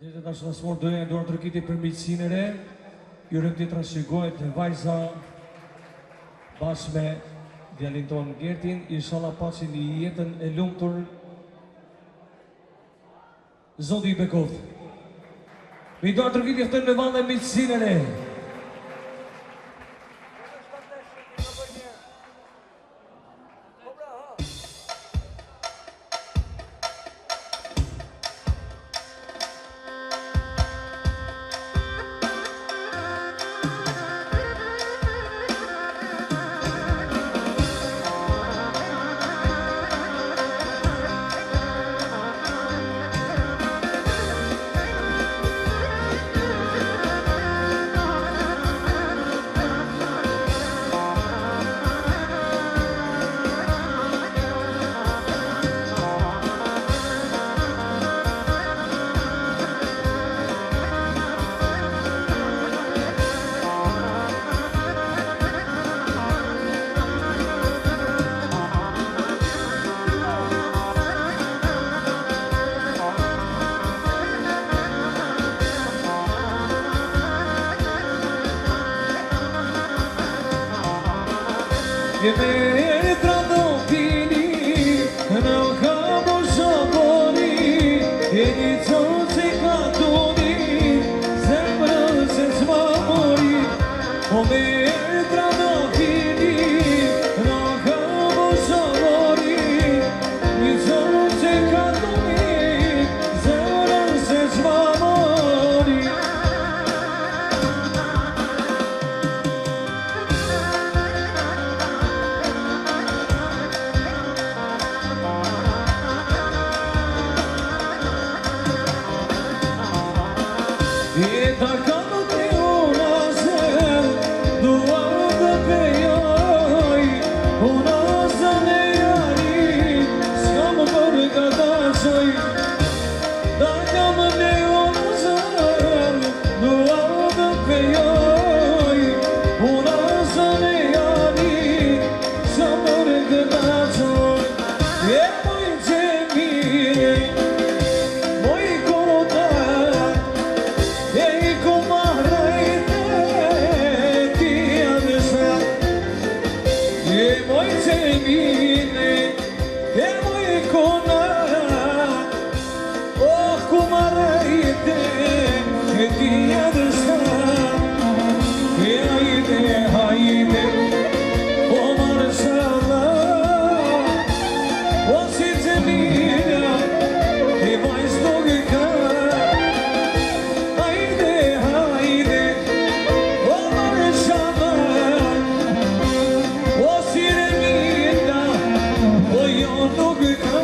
Dhe të shlasmor doja e dorë të rëkiti për mbëjtësinë e re, ju rëkti trashëgohet e vajza bashkë me djalin tonë Gertin, inshallah pasin i jetën e lumtur Zoti i bekoft. Mi dorë të rëkiti ftën me vande mbëjtësinë e re. Che me trado fini, non camo soponi, e di zozze cantoni, sembra senza amori. O me trado fini, non camo soponi, di zozze cantoni, sembra senza amori. E da quando te una sel, doando peioi, una zaneari, siamo per cadasoi. Da quando te una sel, doando peioi, una zaneari, siamo per cadasoi. E poi c'è mie, poi coda. E moj se mine, e moj kona, oh kumarajte, e ti adresa, e hajde, o marsala, o si se mine, e vaj stogika, hajde, o marsala, o sirena, o io nuk ka.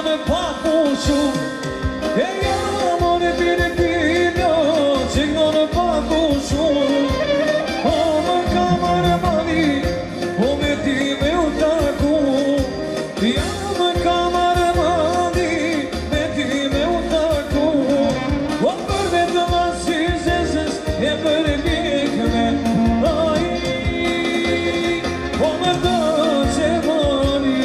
në papushu E amore bine bine Që në papushu O më kamar mani O me ti me u taku Ja më kamar mani Me ti me u taku O për vetë vasi zezës E për vikme Ai O më të që mani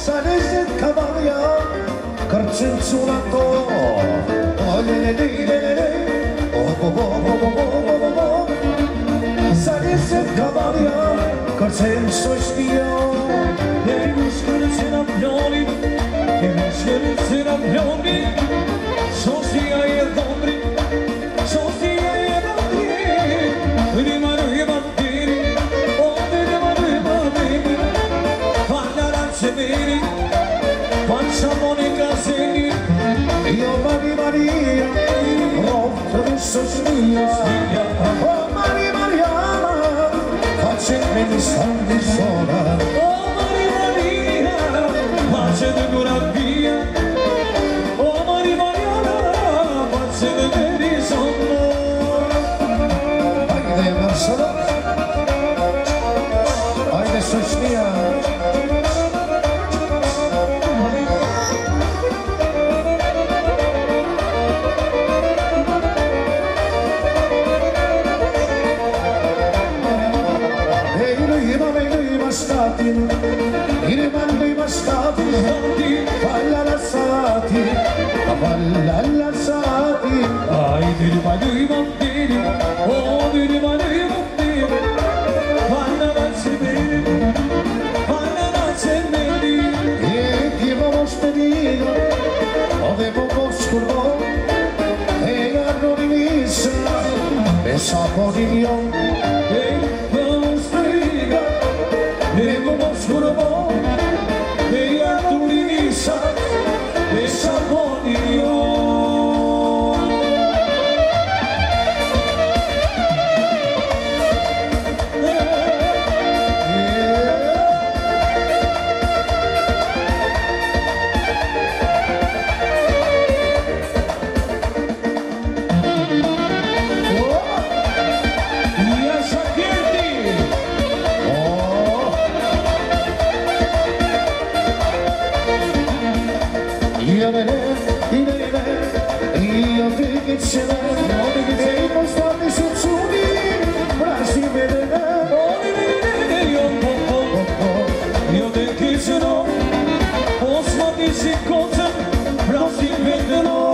Sa lezzet ka balja Kërcën cuna to Sa lezzet ka balja Kërcën sojshtia E mushkërë që në ploni E mushkërë që në ploni Shostia e dhomri Shostia e dhomri Rima rima diri O dhe rima rima diri Fallara që veri Falqa Monika zeni Io Maria Rotto di sosmia Oh Maria Facendo mi santi sola Oh Maria Pace de curabia Oh Maria Pace de verisonno Haydi Marcelo Haydi sosmia Falla la sati Ai dirima dirima diri Oh dirima dirima diri Falla la cederi Falla la cederi E ti vamos pedire Avevo scurbo E garro di missa E saporio E vamos friga E vamos curvo E aturi misa E saporio Io ti chiedo, non ti chiedo, stai su ciuni, brasi vedere. Io te chiedo, posso dirsi cosa, brasi vedono.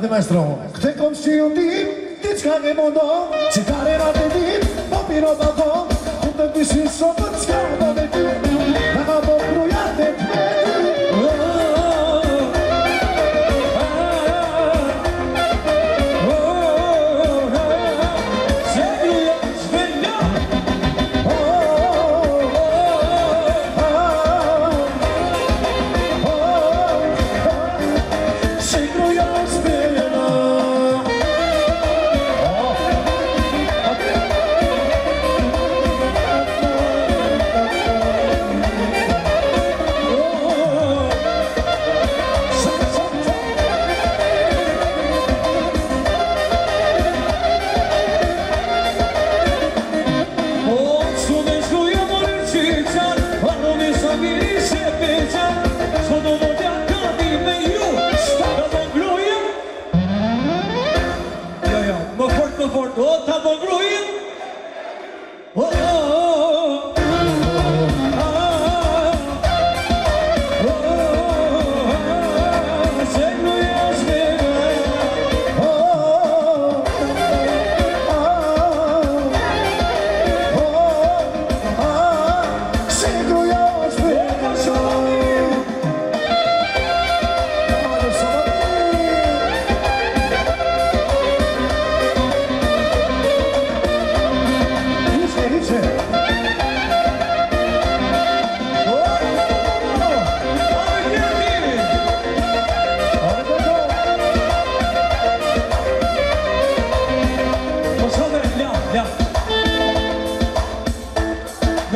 Hajde maestro. Këtë kom shiu tim, diçka nge mundo, që karera të tim, po piro të tom, ku të pishin sopët, s'ka do dhe ty, në ka po kruja të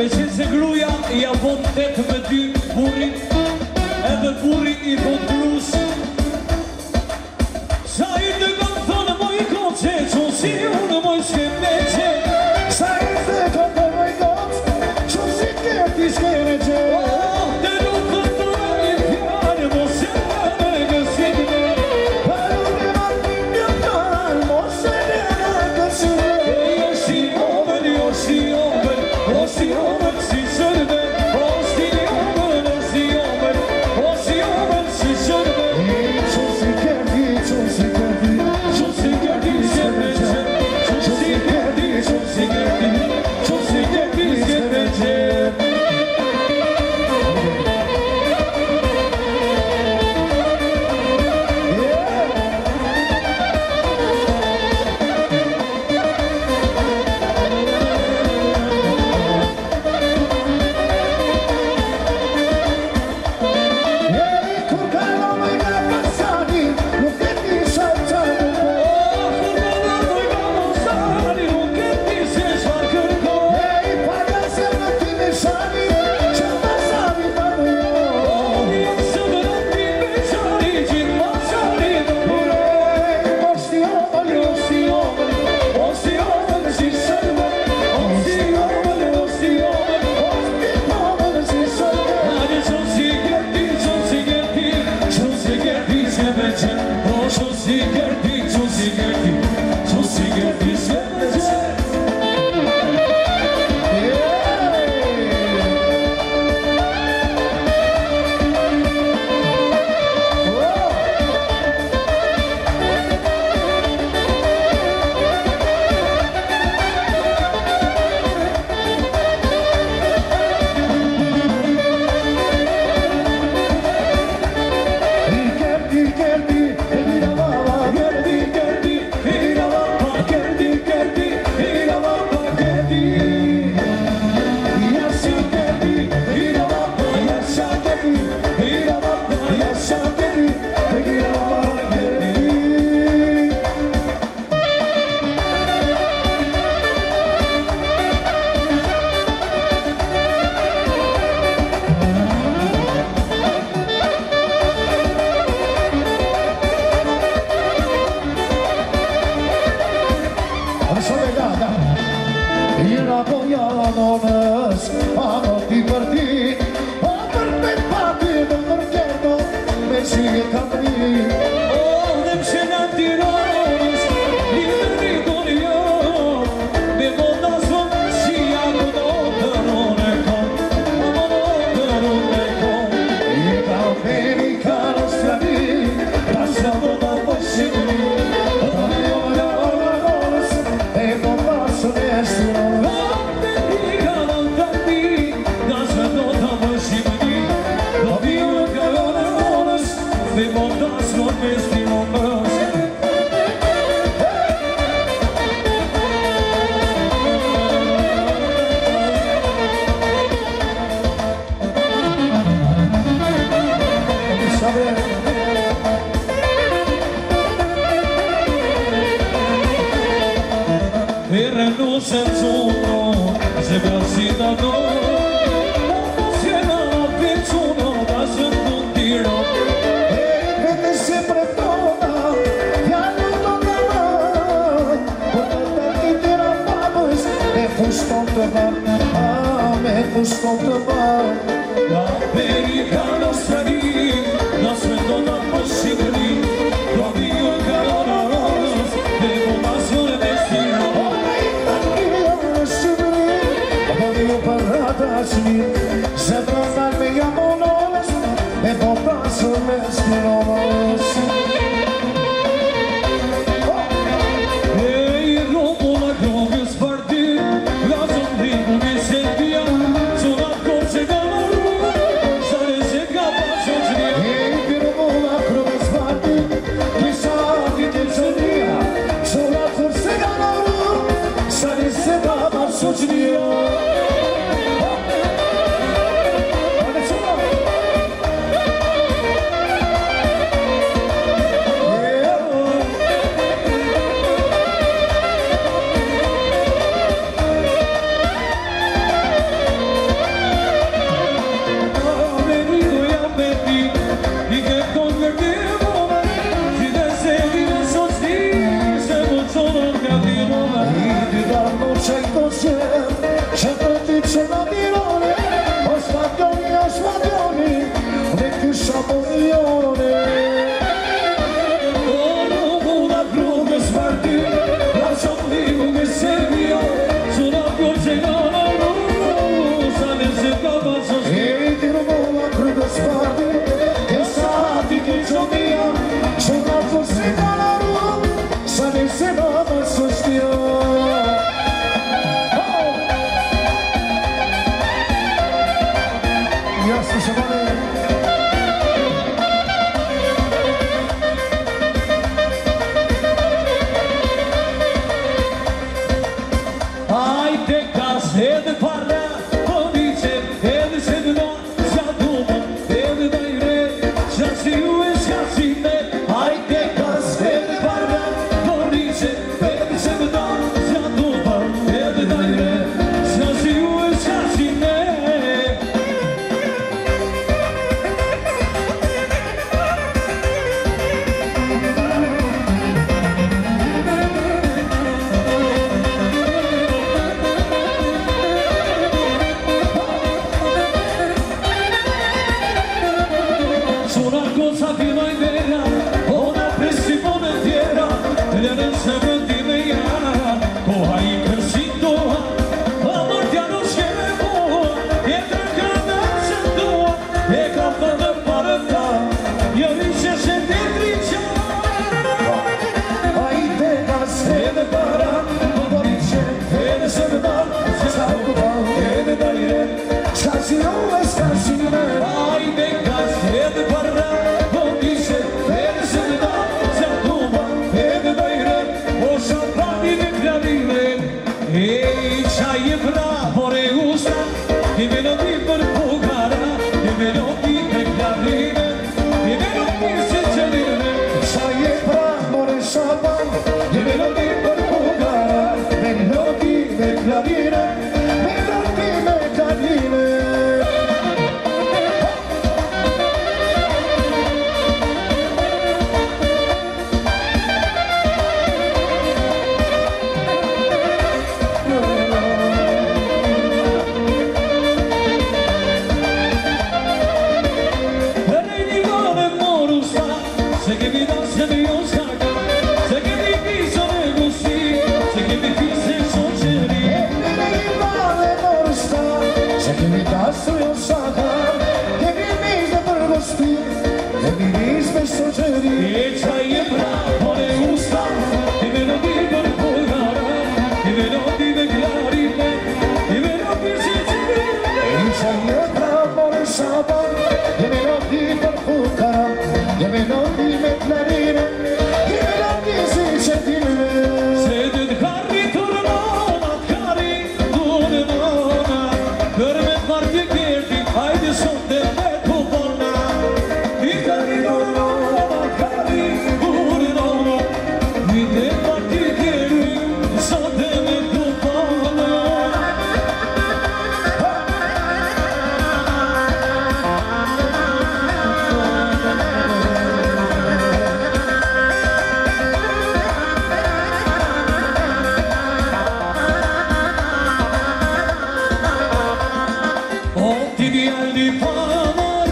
Me qenë se gruja i avon 8-2 burrit, edhe burri i vot grus. Sa i të kanë thonë moj koqe, qonë si unë moj shkeme qe. Sa i të kanë moj koqe, qonë si këti shkeme qe. Dhe nuk të të një fjallë, mos e në gësit me. Për unë e marrë një fjallë, mos e në gësit me. Jo si omën, jo si omën, jo si omën si sërbe. O si omën, si sërbe. senzuno, se brasita no, non si è nada pensuno, da sento un tiro. Vete sempre toda, ya no toca más. Porque te tira babos, me gustan tomar, me gustan tomar. La americana salì, la suelto da possibili, lo dico che ahora devo más un destino. Zabrana me llamo Lolas, me paso mes que no más. Ei, Romola Grogue sparti, la sondico mi sentia, sono accorse che la rua, saresse capace di Ei, Romola Grogue sparti, chissà di che sondia, sono accorse che la rua, saresse capace di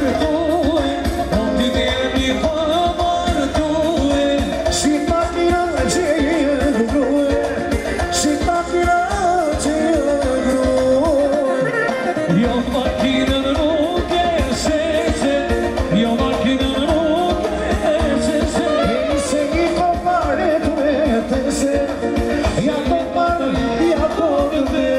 martue, o ti vjeni pa martue. Si makina që e grue, si makina që e grue. Jo makinën nuk e sheshe, jo makinën nuk e sheshe. E se I kompare tu e tese, ja kompare, ja kompese.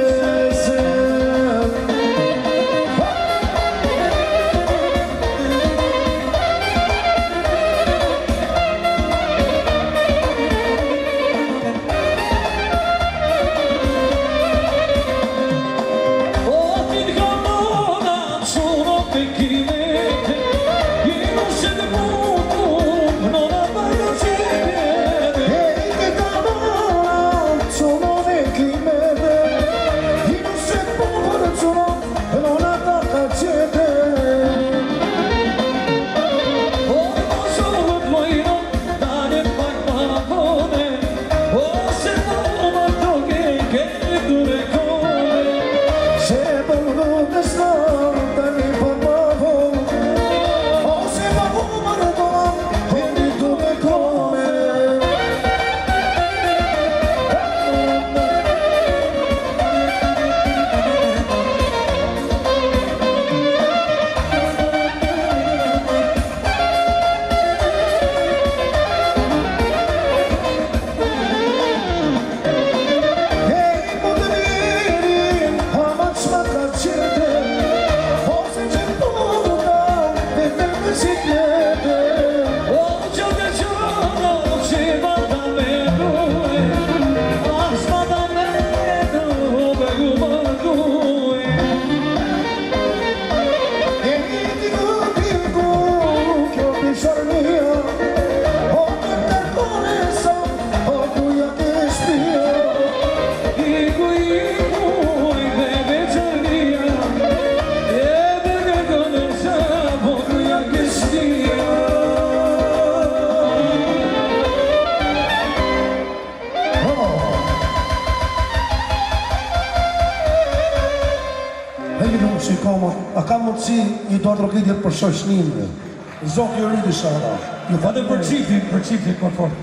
O ti kamona, sono pekimete, io se ne mutu, non appaio ciede. E che t'amora, sono vecchi mede, io non se povero sono, non attacca cede. O non sono dvojno, da ne pak parapone, o se no marto che dure come. Se voglio te sto, da mi parlavo, o se voglio marito, quindi tu ne come. Hey, poteri, ama smaka cede, o se c'è puta, per te mi si chiede. O giorno ci vada me due, asfada me due, due. E dico che ho bisogno mio, o che te connesso, o qui a te spio. Igu deve giornia, e perché conosciamo qui a che stia. Hey, non si koma, a ka mundësi I do të rëkitjet për shoqënimve. Zotë ju rriti shara. Ju Edhe për çiftin konfort.